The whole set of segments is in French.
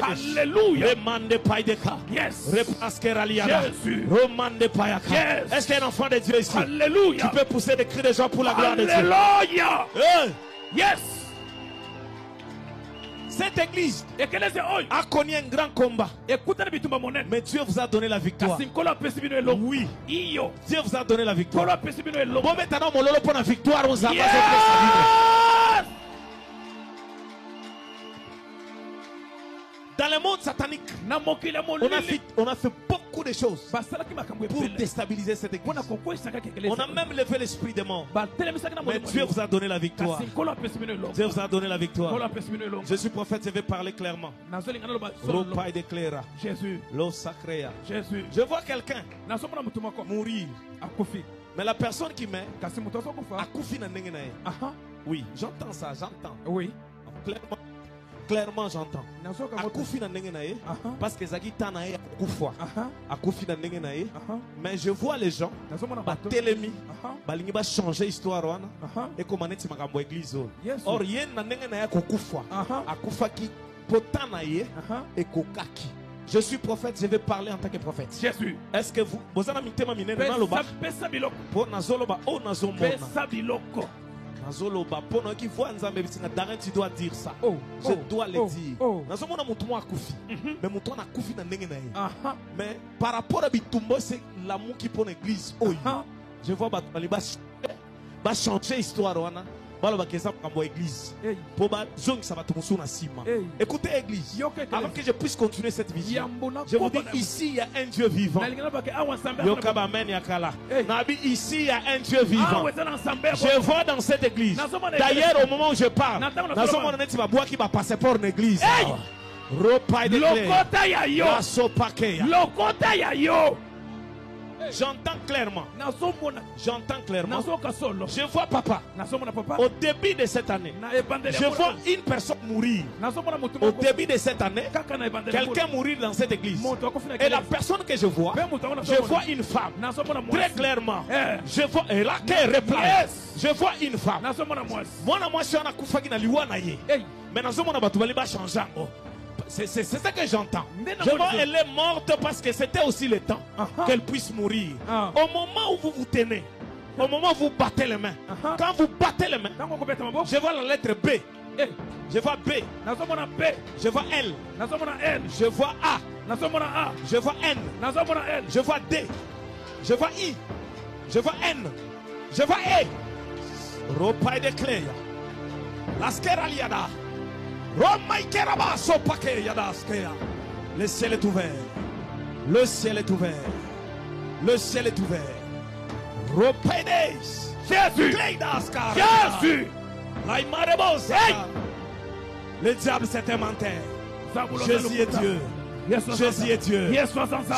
Alléluia. Yes. Jésus. Est-ce qu'il y a un enfant de Dieu ici? Alléluia. Tu peux pousser des cris de joie pour la gloire de Dieu. Alléluia. Yes. Cette église a connu un grand combat. Mais Dieu vous a donné la victoire. Oui. Dieu vous a donné la victoire. Bon, maintenant, mon lolo pour la victoire, on s'en va. Dans le monde satanique, on a fait beaucoup de choses pour déstabiliser cette église. On a même levé l'esprit des morts. Mais Dieu vous a donné la victoire. Dieu vous a donné la victoire. Je suis prophète, je vais parler clairement. Jésus. Jésus. Je vois quelqu'un mourir. Mais la personne qui meurt, oui, j'entends ça, j'entends. Oui. Clairement j'entends. Akufi na ndenge na ye parce que zaki tana ye akufwa. Akufi na ndenge na ye. Mais je vois les gens ba telemi balingi ba changer histoire wana et comment neti makambo église. Or ye na ndenge na ye akufwa. Akufaki potana ye et kokaki. Je suis prophète, je vais parler en tant que prophète. Jésus. Est-ce que vous avez mis tema minene na loba? Pour nazoloba o nazomona. Qui voit tu dois dire ça. Je dois le dire. Mais par rapport à Bitumbo, c'est l'amour qui prend l'église. Je vois va changer l'histoire. Écoutez l'église, avant que je puisse continuer cette vision, je vous dis ici il y a un Dieu vivant. Ici il y a un Dieu vivant. Je vois dans cette église. D'ailleurs au moment où je parle, j'entends clairement. J'entends clairement. Je vois papa. Au début de cette année, je vois une personne mourir. Au début de cette année, quelqu'un mourir dans cette église. Et la personne que je vois une femme. Très clairement. Je vois, et là, je vois une femme. Moi, je suis un akufagi na liwana ye. Mais dans ce moment, on va changer. C'est ça que j'entends. Je vois elle est morte parce que c'était aussi le temps qu'elle puisse mourir. Au moment où vous vous tenez, au moment où vous battez les mains, quand vous battez les mains, je vois la lettre B. Je vois B. Je vois L. Je vois A. Je vois N. Je vois D. Je vois I. Je vois N. Je vois E. Ropaï de Cléa. La Skeraliada. Le ciel est ouvert. Le ciel est ouvert. Le ciel est ouvert. Jésus. Jésus. Le diable s'est inventé. Jésus est Dieu. Jésus est Dieu.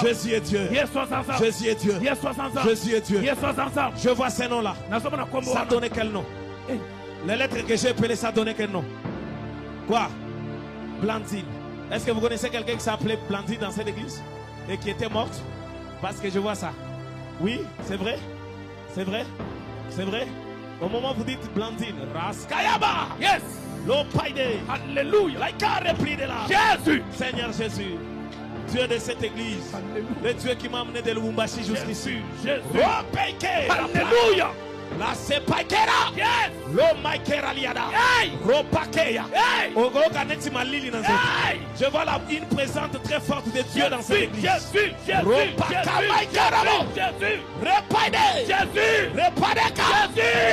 Jésus est Dieu. Jésus est Dieu. Jésus est Dieu. Je vois ces noms-là. Ça donnait quel nom? Les lettres que j'ai appelées, ça donnait quel nom? Quoi? Blandine. Est-ce que vous connaissez quelqu'un qui s'appelait Blandine dans cette église et qui était morte? Parce que je vois ça. Oui, c'est vrai. C'est vrai. C'est vrai. Au moment où vous dites Blandine, Raskayaba. Yes. L'Opaide. Alléluia. Laïka repris de là. Jésus. Seigneur Jésus. Dieu de cette église. Alléluia. Le Dieu qui m'a amené de Lubumbashi jusqu'ici. Jésus. Alléluia. La sepakera, yes. Lo maikera liada, ropakeya, ogoganeti malili nanzo. Je vois là une présence très forte de Dieu dans cette église. Jésus, Jésus,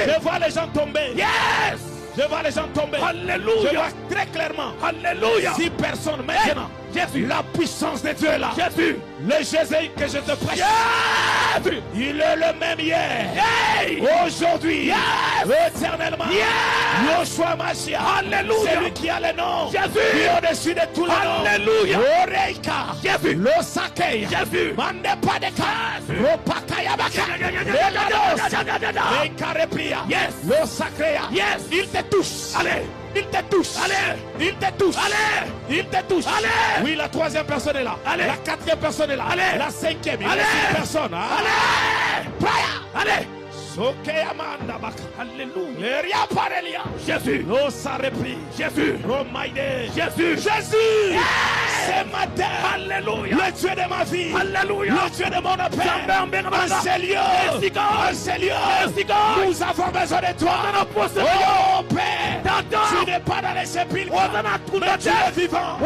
je vois les gens tomber. Yes. Je vois les gens tomber. Alléluia. Je vois très clairement. Alléluia. 6 personnes maintenant. Jésus. La puissance de Dieu est là. Jésus. Le Jésus que je te prêche. Jésus. Il est le même hier. Aujourd'hui. Éternellement. Yoshua Mashiach. Alléluia. C'est lui qui a le nom. Jésus. Qui est au-dessus de tous les noms. Alléluia. Oreika. Jésus. Le Sakei. Jésus. Mandepadeka. Ropakayabaka. Yes. Le Sakea. Yes. Il te touche. Allez. Il te touche. Allez. Il te touche. Allez. Il te touche. Allez. Oui, la 3e personne est là. Allez. La 4e personne est là. Allez. La 5e. Il y a 6 personnes. Allez. Praya. Allez. Alléluia. Jésus. Jésus. Jésus. Jésus. Ce matin. Alléluia. Le Dieu de ma vie. Alléluia. Le Dieu de mon appel. En ces lieux. Nous avons besoin de toi. Oh Père. Tu n'es pas dans les sépulcres. Mais tu es vivant.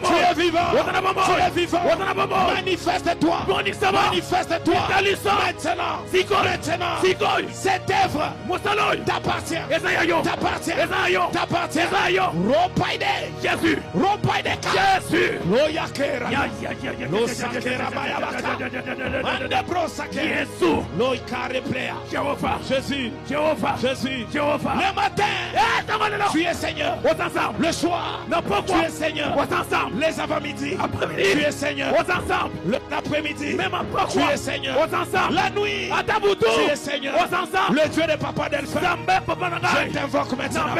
Tu es vivant. Tu es vivant. Manifeste-toi. Manifeste-toi. Maintenant. Cette œuvre t'appartient. T'appartient. Rompaide. Jésus. Rompaide. Jésus. Loyakera. Jésus. Jésus. Jésus. Le matin, tu es Seigneur. Le soir, tu es Seigneur. Les avant-midi, tu es Seigneur. L'après-midi, tu es Seigneur. La nuit, tu es Seigneur. Le Dieu de Papa Delphin, je t'invoque maintenant.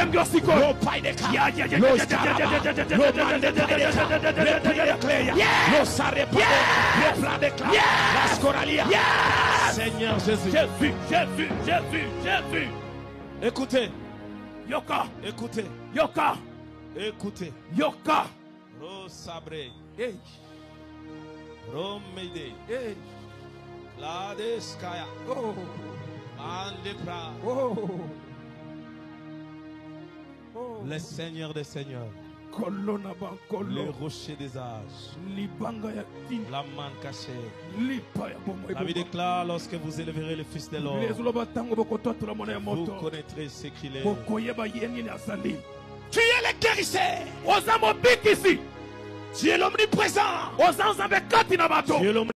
Seigneur Jésus. Jésus. Écoutez. Yoka. Écoutez. Yoka. Écoutez. Yoka. Rosabre. Hey. Romede. Hey. Ladeskaya. Oh. Mandepra. Oh. Oh. Le Seigneur des Seigneurs. Le rocher des âges. La manne cachée. La vie déclare lorsque vous élèverez le Fils de l'homme, vous connaîtrez ce qu'il est. Tu es le guérisseur. Tu es l'omniprésent. Tu es l'omniprésent.